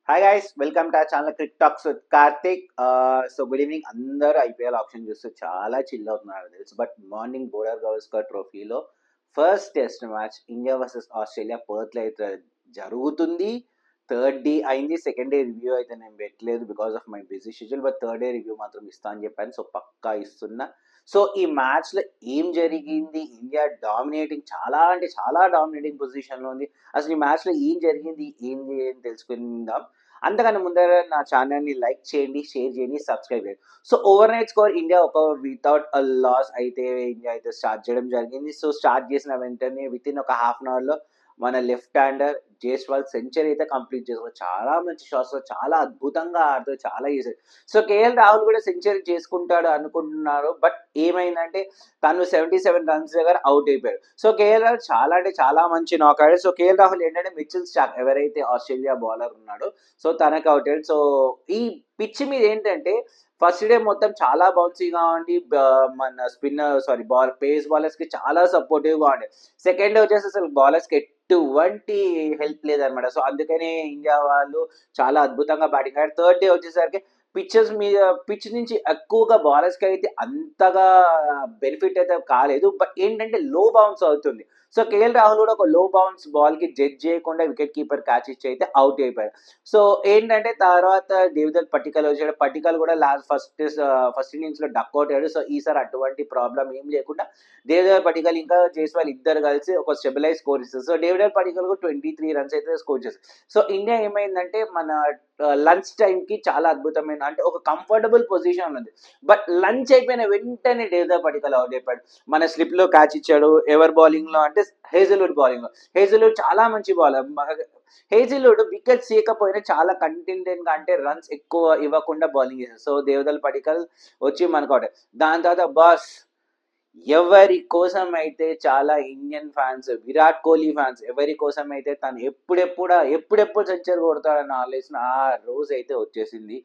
Hi guys, welcome to our channel Crick talks with Karthik. So good evening. అందరూ IPL option చూస్తూ చాలా chill అవుతున్నారు తెలుసు. బట్ మార్నింగ్ బోర్డర్ గవస్కర్ ట్రోఫీలో first test match India versus Australia పర్త్లో అయితే జరుగుతుంది. థర్డ్ డే అయింది. సెకండ్ డే రివ్యూ అయితే నేను పెట్టలేదు because of my busy schedule. But third day review మాత్రం ఇస్తా అని చెప్పాను. సో పక్కా ఇస్తున్నా. సో ఈ మ్యాచ్లో ఏం జరిగింది? ఇండియా డామినేటింగ్, చాలా అంటే చాలా డామినేటింగ్ పొజిషన్లో ఉంది. అసలు ఈ మ్యాచ్లో ఏం జరిగింది, ఏంది అని తెలుసుకుందాం. అంతకన్నా ముందర నా ఛానల్ని లైక్ చేయండి, షేర్ చేయండి, సబ్స్క్రైబ్ చేయండి. So over night score India ఒక వితౌట్ అ లాస్ అయితే ఇండియా అయితే స్టార్ట్ చేయడం జరిగింది. సో స్టార్ట్ చేసిన వెంటనే విత్ ఇన్ ఒక హాఫ్ అన్ అవర్లో మన లెఫ్ట్ హ్యాండర్ జైస్వాల్ సెంచరీ అయితే కంప్లీట్ చేశారు. చాలా మంచి షాట్స్, చాలా అద్భుతంగా ఆడుతూ చాలా చేశారు. సో కేఎల్ రాహుల్ కూడా సెంచరీ చేసుకుంటాడు అనుకుంటున్నారు. బట్ ఏమైందంటే తను 77 రన్స్ దగ్గర అవుట్ అయిపోయాడు. సో కేఎల్ రాహుల్ చాలా అంటే చాలా మంచి నాక్ ఆడాడు. సో కేఎల్ రాహుల్ ఏంటంటే మిచిల్ స్టార్క్ ఎవరైతే ఆస్ట్రేలియా బౌలర్ ఉన్నాడో సో తనకు అవుట్ అయ్యాడు. సో ఈ పిచ్ మీద ఏంటంటే ఫస్ట్ డే మొత్తం చాలా బౌన్సీగా ఉండి మన పేస్ బౌలర్స్ కి చాలా సపోర్టివ్ గా ఉండే. సెకండ్ డే వచ్చేసి అసలు బౌలర్స్ కి ఎటువంటి హెల్ప్ లేదనమాట. సో అందుకనే ఇండియా వాళ్ళు చాలా అద్భుతంగా బ్యాటింగ్ ఆడారు. థర్డ్ డే వచ్చేసరికి పిచ్ నుంచి ఎక్కువగా బౌలర్స్ కి అయితే అంతగా బెనిఫిట్ అయితే కాలేదు. బట్ ఏంటంటే లో బౌన్స్ అవుతుంది. సో కేఎల్ రాహుల్ కూడా ఒక లో బౌన్స్ బాల్ కి జడ్జ్ చేయకుండా వికెట్ కీపర్ క్యాచ్ ఇచ్చి అయితే అవుట్ అయిపోయాడు. సో ఏంటంటే తర్వాత దేవదత్ పట్టికల్ వచ్చాడు. పట్టికల్ కూడా ఫస్ట్ ఇన్నింగ్స్ లో డక్అవుట్ అయ్యాడు. సో ఈసారి అటువంటి ప్రాబ్లం ఏం లేకుండా దేవదత్ పట్టికల్ ఇంకా జైస్వాల్ ఇద్దరు కలిసి ఒక స్టెబిలైజ్ స్కోర్ ఇస్తారు. సో దేవదత్ పట్టికల్ 23 రన్స్ అయితే స్కోర్ చేస్తారు. సో ఇండియా ఏమైందంటే మన లంచ్ టైం కి చాలా అద్భుతమైన అంటే ఒక కంఫర్టబుల్ పొజిషన్ ఉంది. బట్ లంచ్ అయిపోయిన వెంటనే దేవదత్ పట్టికల్ అవుట్ అయిపోయాడు. మన స్లిప్ లో క్యాచ్ ఇచ్చాడు. ఎవర్ బౌలింగ్ లో అంటే హేజల్వుడ్ బౌలింగ్ లో. హేజల్వుడ్ చాలా మంచి బౌలర్. హేజిల్వుడ్ వికెట్స్ ఇవ్వకపోయినా చాలా కంటెంటెంట్ గా అంటే రన్స్ ఎక్కువ ఇవ్వకుండా బౌలింగ్ చేశారు. సో దేవదల్ పడికల్ వచ్చి మనకు అవుట్. దాని తర్వాత బాస్ ఎవరి కోసం అయితే చాలా Indian fans, Virat Kohli fans ఎవరి కోసం అయితే తను ఎప్పుడెప్పుడు సెంచరీ కొడతాడని ఆలోచన ఆ రోజు అయితే వచ్చేసింది.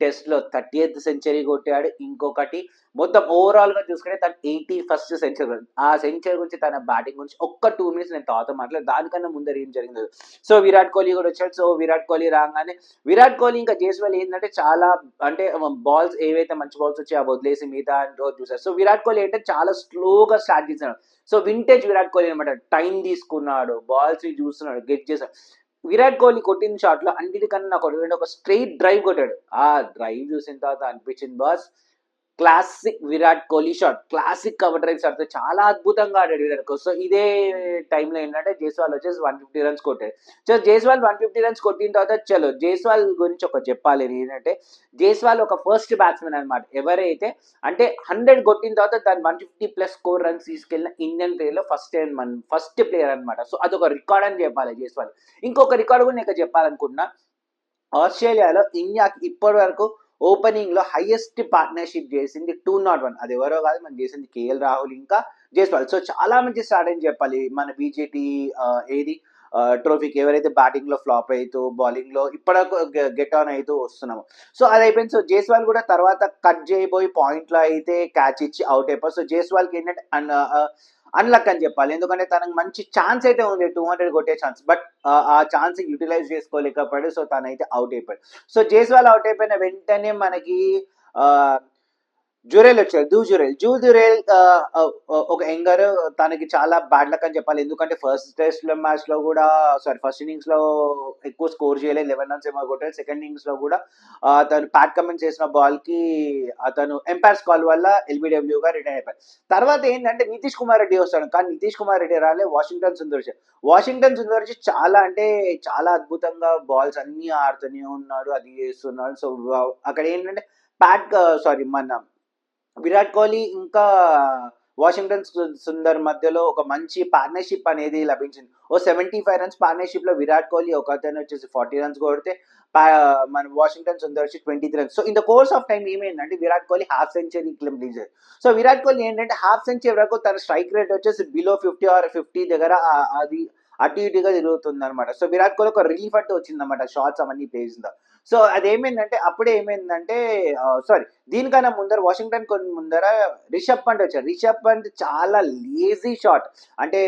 టెస్ట్ లో 30th సెంచరీ కొట్టాడు. ఇంకొకటి మొత్తం ఓవరాల్ గా చూసుకుంటే తన 81st సెంచరీ. ఆ సెంచరీ గురించి, తన బ్యాటింగ్ గురించి ఒక్క 2 minutes నేను తర్వాత మాట్లాడు. దానికన్నా ముందర ఏం జరిగింది. సో విరాట్ కోహ్లీ కూడా వచ్చాడు. సో విరాట్ కోహ్లీ రాగానే విరాట్ కోహ్లీ ఇంకా జైస్వాల్ ఏంటంటే చాలా అంటే బాల్స్ ఏవైతే మంచి బాల్స్ వచ్చాయో అవి వదిలేసి మిగతా చూసారు. సో విరాట్ కోహ్లీ ఏంటంటే చాలా స్లోగా స్టార్ట్ చేశాడు. సో వింటేజ్ విరాట్ కోహ్లీ అనమాట. టైం తీసుకున్నాడు, బాల్స్ చూస్తున్నాడు, గెట్ చేశాడు. విరాట్ కోహ్లీ కొట్టిన షాట్ లో అన్నిటికన్నా నాకు ఒక స్ట్రైట్ డ్రైవ్ కొట్టాడు. ఆ డ్రైవ్ చూసిన తర్వాత అనిపించింది boss, classic Virat Kohli shot, classic cover drive shot చాలా అద్భుతంగా ఆడాడు విరాట్ కోహ్లీ. సో ఇదే టైంలో ఏంటంటే జైస్వాల్ వచ్చేసి 150 రన్స్ కొట్టాడు. సో జైస్వాల్ 150 రన్స్ కొట్టిన తర్వాత చలో జైస్వాల్ గురించి ఒక చెప్పాలి ఏంటంటే జైస్వాల్ ఒక ఫస్ట్ బ్యాట్స్మెన్ అనమాట. ఎవరైతే అంటే 100 కొట్టిన తర్వాత దాని 150+ స్కోర్ రన్స్ తీసుకెళ్ళిన ఇండియన్ ప్లేయర్ లో ఫస్ట్ ప్లేయర్ అనమాట. సో అదొక రికార్డ్ అని చెప్పాలి జైస్వాల్. ఇంకొక రికార్డు కూడా నేను చెప్పాలనుకుంటున్నా. ఆస్ట్రేలియాలో ఇండియాకి ఇప్పటి వరకు ఓపెనింగ్ లో హైయెస్ట్ పార్ట్నర్షిప్ చేసింది 201. అది ఎవరో కాదు, మనం చేసింది కేఎల్ రాహుల్ ఇంకా జైస్వాల్. సో చాలా మంచి స్టార్ట్ అని చెప్పాలి మన బీజేటీ ఏది ట్రోఫీకి. ఎవరైతే బ్యాటింగ్ లో ఫ్లాప్ అవుతూ బౌలింగ్ లో ఇప్పటివరకు గెట్ ఆన్ అవుతూ వస్తున్నాము. సో అది అయిపోయింది. సో జైస్వాల్ కూడా తర్వాత కట్ చేయబోయి పాయింట్ లో అయితే క్యాచ్ ఇచ్చి అవుట్ అయిపోయి. సో జైస్వాల్ కి ఏంటంటే అన్లక్ అని చెప్పాలి. ఎందుకంటే తనకు మంచి ఛాన్స్ అయితే ఉంది, 200 కొట్టే ఛాన్స్. బట్ ఆ ఛాన్స్ యూటిలైజ్ చేసుకోలేకపోయాడు. సో తనైతే అవుట్ అయిపోయాడు. సో జైస్వాల్ అవుట్ అయిపోయిన వెంటనే మనకి జురేల్ వచ్చాడు. జూ జురేల్ ఒక యంగర్. తనకి చాలా బ్యాడ్ లక్ అని చెప్పాలి. ఎందుకంటే ఫస్ట్ ఇన్నింగ్స్ లో ఎక్కువ స్కోర్ చేయలేదు, 11 రన్స్ ఏమో కొట్టాడు. సెకండ్ ఇన్నింగ్స్ లో కూడా తను ప్యాట్ కమిన్స్ చేసిన బాల్ కి అతను ఎంపైర్స్ కాల్ వల్ల ఎల్బిడబ్ల్యూ గా రిటైర్ అయిపోయాడు. తర్వాత ఏంటంటే నితీష్ కుమార్ రెడ్డి వస్తాడు. కానీ నితీష్ కుమార్ రెడ్డి రాలే, వాషింగ్టన్ సుందర్ చాలా అంటే చాలా అద్భుతంగా బాల్స్ అన్ని ఆడుతూనే ఉన్నాడు, అది చేస్తున్నాడు. సో అక్కడ ఏంటంటే మన విరాట్ కోహ్లీ ఇంకా వాషింగ్టన్ సుందర్ మధ్యలో ఒక మంచి పార్ట్నర్షిప్ అనేది లభించింది. 75 రన్స్ పార్ట్నర్షిప్ లో విరాట్ కోహ్లీ ఒక అతను వచ్చేసి 40 రన్స్ కొడితే మన వాషింగ్టన్ సుందర్ వచ్చి 23 runs. So in the course of time ఏమైందంటే Virat Kohli half century complete చేశారు. సో విరాట్ కోహ్లీ ఏంటంటే హాఫ్ సెంచరీ వరకు తన స్ట్రైక్ రేట్ వచ్చేసి బిలో 50 ఆర్ 50 దగ్గర అది అటు ఇటుగా తిరుగుతుంది అనమాట. సో విరాట్ కోహ్లీ ఒక రిలీఫ్ అంటే వచ్చింది అనమాట షార్ట్స్ అవన్నీ ప్లేసిందా. సో అదేమైందంటే అప్పుడే ఏమైందంటే దీనికన్నా ముందర వాషింగ్టన్ కొన్ని ముందర రిషబ్ పంత్ వచ్చాడు. రిషబ్ పంత్ చాలా లేజీ షాట్, అంటే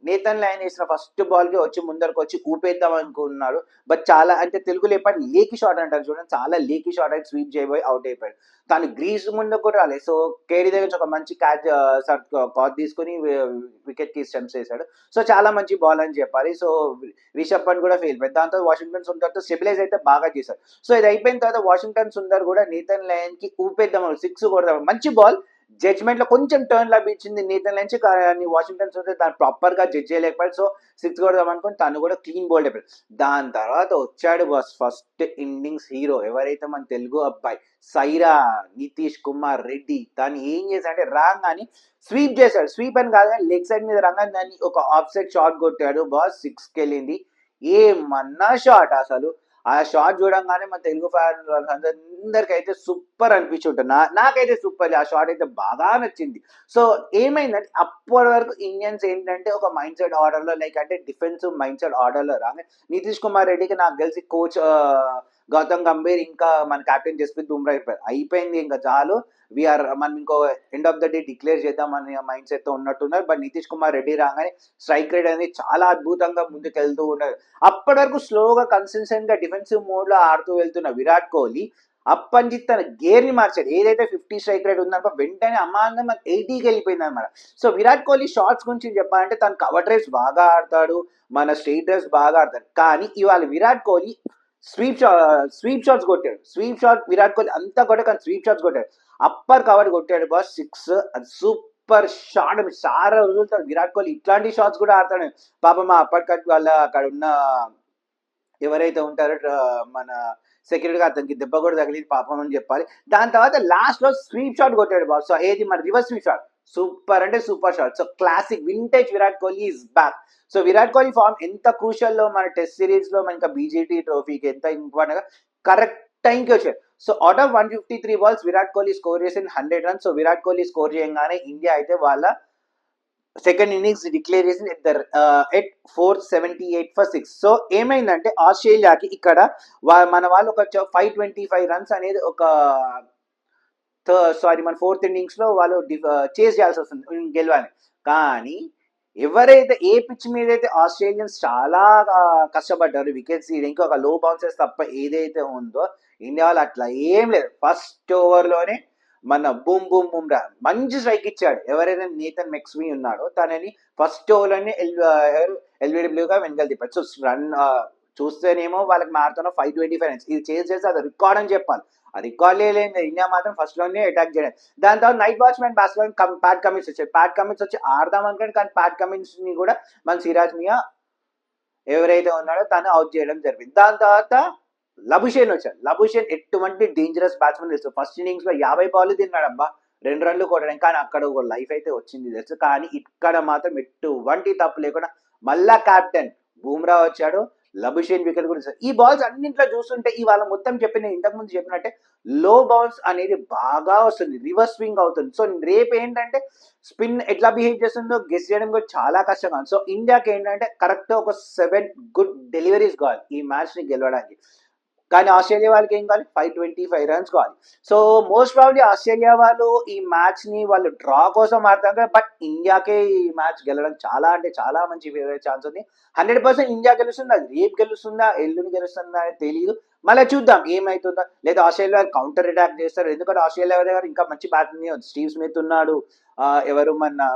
నేతన్ లైన్ వేసిన ఫస్ట్ బాల్కి వచ్చి ముందరకు వచ్చి ఊపేద్దాం అనుకున్నాడు. బట్ చాలా అంటే తెలుగులో చెప్పండి లేకి షాట్ అంటారు చూడండి, చాలా లేకి షాట్ అయితే స్వీప్ చేయబోయి అవుట్ అయిపోయాడు. తను గ్రీజ్ ముందు కూడా రాలేదు. సో కేడీ దగ్గర నుంచి ఒక మంచి క్యాచ్ కాట్ తీసుకుని వికెట్ కి స్టెంప్స్ వేశాడు. సో చాలా మంచి బాల్ అని చెప్పాలి. సో రిషబ్ పంత్ కూడా ఫెయిల్ అయిపోయింది. దాంతో వాషింగ్టన్ సుందర్తో స్టెబిలైజ్ అయితే బాగా చేశారు. సో ఇది అయిపోయిన తర్వాత వాషింగ్టన్ సుందర్ కూడా నేతన్ లయన్ కి ఊపేద్దాం, సిక్స్ కొడదాం, మంచి బాల్ జడ్జ్మెంట్ లో కొంచెం టర్న్ లభించింది నేతన్ లయన్ కి, కానీ వాషింగ్టన్ సుందర్ దాన్ని ప్రాపర్ గా జడ్జ్ చేయలేకపోయాడు. సో సిక్స్ కొడదాం అనుకుని తను కూడా క్లీన్ బౌల్డ్ అయిపోయాడు. దాని తర్వాత వచ్చాడు బాస్ ఫస్ట్ ఇన్నింగ్స్ హీరో, ఎవరైతే మన తెలుగు అబ్బాయి సైరా నితీష్ కుమార్ రెడ్డి. తను ఏం చేశాడంటే రాగానే స్వీప్ చేశాడు. స్వీప్ అని కాదు కానీ లెగ్ సైడ్ మీద రంగానే దాన్ని ఒక ఆఫ్ సైడ్ షాట్ కొట్టాడు బాస్, సిక్స్కి వెళ్ళింది. ఏమన్నా షాట్ అసలు, ఆ షాట్ చూడంగానే మన తెలుగు ఫ్యాన్స్ అందరికైతే సూపర్ అనిపించుంటుంది. నాకైతే సూపర్, ఆ షాట్ అయితే బాగా నచ్చింది. సో ఏమైందంటే అప్పటి వరకు ఇండియన్స్ ఏంటంటే ఒక మైండ్ సెట్ ఆర్డర్లో, లైక్ అంటే డిఫెన్సివ్ మైండ్ సెట్ ఆర్డర్లో రాగా నితీష్ కుమార్ రెడ్డికి నాకు తెలిసి కోచ్ గౌతమ్ గంభీర్ ఇంకా మన కెప్టెన్ జస్ప్రీత్ బుమ్రా అయిపోయింది ఇంకా చాలు, వీఆర్ మనం ఇంకో end of the day declare చేద్దాం అనే మైండ్ సెట్ తో ఉన్నట్టున్నారు. బట్ నితీష్ కుమార్ రెడ్డి రాగానే స్ట్రైక్ రేట్ అనేది చాలా అద్భుతంగా ముందుకు వెళ్తూ ఉన్నారు. అప్పటి వరకు స్లోగా కన్సిస్టెంట్ గా డిఫెన్సివ్ మోడ్ లో ఆడుతూ వెళ్తున్న విరాట్ కోహ్లీ అప్పటి నుంచి తన గేర్ ని మార్చాడు. ఏదైతే 50 స్ట్రైక్ రేట్ ఉందనుకో వెంటనే అమాంతం 80కి వెళ్ళిపోయింది అనమాట. సో విరాట్ కోహ్లీ షాట్స్ గురించి చెప్పాలంటే తను కవర్ డ్రైవ్స్ బాగా ఆడతాడు, మన స్ట్రైట్ డ్రైవ్స్ బాగా ఆడతాడు. కానీ ఇవాళ విరాట్ కోహ్లీ స్వీప్ షాట్స్ కొట్టాడు. స్వీప్ షాట్ విరాట్ కోహ్లీ అంతా కూడా కానీ స్వీప్ షాట్స్ కొట్టాడు. అప్పర్ కవర్ కొట్టాడు బాస్, సిక్స్, అది సూపర్ షాట్. చాలా రోజులతో విరాట్ కోహ్లీ ఇట్లాంటి షాట్స్ కూడా ఆడతాడు. పాప మా అప్పర్ కట్ వల్ల అక్కడ ఉన్న ఎవరైతే ఉంటారో మన సెక్యూరిటీగా అతనికి దెబ్బ కూడా తగిలింది పాపం అని చెప్పాలి. దాని తర్వాత లాస్ట్ లో స్వీప్ షాట్ కొట్టాడు బాస్. సో ఏది మన రివర్స్ స్వీప్ షాట్, సూపర్ అంటే super shot. So classic vintage Virat Kohli is back. So Virat Kohli form ఎంత క్రూషల్ లో మన టెస్ట్ సిరీస్ లో మనకి బీజేటీ ట్రోఫీకి ఎంత ఇంపార్టెంట్ గా కరెక్ట్ టైంకి వచ్చాడు. So out of 153 balls Virat Kohli score చేసింది 100 runs. So Virat Kohli score చేయగానే ఇండియా అయితే వాళ్ళ సెకండ్ ఇన్నింగ్స్ డిక్లేర్ చేసింది ఎట్ 478 ఫర్ 6. సో ఏమైందంటే ఆస్ట్రేలియాకి ఇక్కడ మన వాళ్ళు ఒక 525 రన్స్ అనేది ఒక మన ఫోర్త్ ఇన్నింగ్స్ లో వాళ్ళు చేజ్ చేయాల్సి వస్తుంది గెలవాలి. కానీ ఎవరైతే ఏ పిచ్ మీద అయితే ఆస్ట్రేలియన్స్ చాలా కష్టపడ్డారు వికెట్స్ ఇంకా ఒక లో బౌన్సెస్ తప్ప ఏదైతే ఉందో ఇండియా వాళ్ళు అట్లా ఏం లేదు. ఫస్ట్ ఓవర్ లోనే మన బూమ్ బూమ్ బుమ్రా మంచి స్ట్రైక్ ఇచ్చాడు. ఎవరైతే నేతన్ మెక్స్వీ ఉన్నాడో తనని ఫస్ట్ ఓవర్ లోనే ఎల్బిడబ్ల్యూగా వెనకాల తిప్పాడు. సో రన్ చూస్తేనేమో వాళ్ళకి మారుతున్న 525 రన్స్, ఇది చేసి అది రికార్డ్ అని చెప్పాలి. ఆ రికార్డ్ లేదు, ఇండియా మాత్రం ఫస్ట్ లోనే అటాక్ చేయడం. దాని తర్వాత night watchman batsman Pat Cummins వచ్చాడు. ప్యాట్ కమిన్స్ వచ్చి ఆడదాం అనుకోండి, కానీ ప్యాట్ కమిన్స్ ని కూడా మన సిరాజ్ మియా ఎవరైతే ఉన్నాడో తను అవుట్ చేయడం జరిగింది. దాని తర్వాత లబుషేన్ వచ్చాడు. లబుషేన్ ఎటువంటి డేంజరస్ బ్యాట్స్మెన్ తెలుసు. ఫస్ట్ ఇన్నింగ్స్ లో 50 బాల్ తిన్నాడు అబ్బా, 2 రన్లు కొట్టడం. కానీ అక్కడ ఒక లైఫ్ అయితే వచ్చింది తెలుసు. కానీ ఇక్కడ మాత్రం ఎటువంటి తప్పు లేకుండా మళ్ళా కెప్టెన్ బూమ్రా వచ్చాడు, లబుషేన్ వికెట్ గురించి. ఈ బాల్స్ అన్నింటిలో చూస్తుంటే ఇవాళ మొత్తం ఇంతకుముందు చెప్పినట్టే లో బౌన్స్ అనేది బాగా వస్తుంది, రివర్స్ స్వింగ్ అవుతుంది. సో రేపు ఏంటంటే స్పిన్ ఎట్లా బిహేవ్ చేస్తుందో గెస్ చేయడం కూడా చాలా కష్టంగా. సో ఇండియాకి ఏంటంటే కరెక్ట్ ఒక 7 గుడ్ డెలివరీస్ కావాలి ఈ మ్యాచ్ ని గెలవడానికి. కానీ ఆస్ట్రేలియా వాళ్ళకి ఏం కావాలి, 525 రన్స్ కావాలి. సో మోస్ట్ ప్రాబ్లీ ఆస్ట్రేలియా వాళ్ళు ఈ మ్యాచ్ ని వాళ్ళు డ్రా కోసం ఆడతారు కదా, బట్ ఇండియాకే ఈ మ్యాచ్ గెలవడం చాలా అంటే చాలా మంచి ఛాన్స్ ఉంది. 100% ఇండియా గెలుస్తుంది. అది రేపు గెలుస్తుందా ఎల్లుండి గెలుస్తుందా అని తెలియదు. మళ్ళీ చూద్దాం ఏమైతుందా, లేదా ఆస్ట్రేలియా కౌంటర్ అటాక్ చేస్తారు. ఎందుకంటే ఆస్ట్రేలియా దగ్గర ఇంకా మంచి బ్యాటింగ్, స్టీవ్ స్మిత్ ఉన్నాడు, ఎవరు మన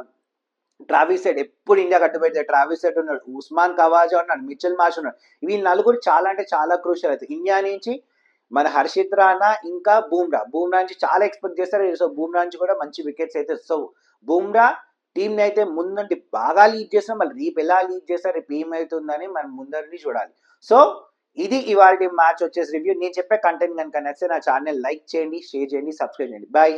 ట్రావిస్ హెడ్ ఎప్పుడు ఇండియా కట్టుబెడితే ట్రావిస్ హెడ్ ఉన్నాడు, ఉస్మాన్ కవాజా ఉన్నాడు, మిచెల్ మార్ష్ ఉన్నాడు. వీళ్ళు నలుగురు చాలా అంటే చాలా క్రూషియల్ అవుతుంది. ఇండియా నుంచి మన హర్షిత్ రాణా ఇంకా బూమ్రా నుంచి చాలా ఎక్స్పెక్ట్ చేస్తారు. సో బూమ్రా నుంచి కూడా మంచి వికెట్స్ అయితే. సో బూమ్రా టీంని అయితే ముందంటే బాగా లీడ్ చేస్తాం. మళ్ళీ రేపు ఎలా లీడ్ చేస్తారు, రేపు ఏమవుతుందని మనం ముందరిని చూడాలి. సో ఇది ఇవాళ మ్యాచ్ వచ్చేసి రివ్యూ. నేను చెప్పే కంటెంట్ కనుక నచ్చితే నా ఛానల్ లైక్ చేయండి, షేర్ చేయండి, సబ్స్క్రైబ్ చేయండి. బాయ్.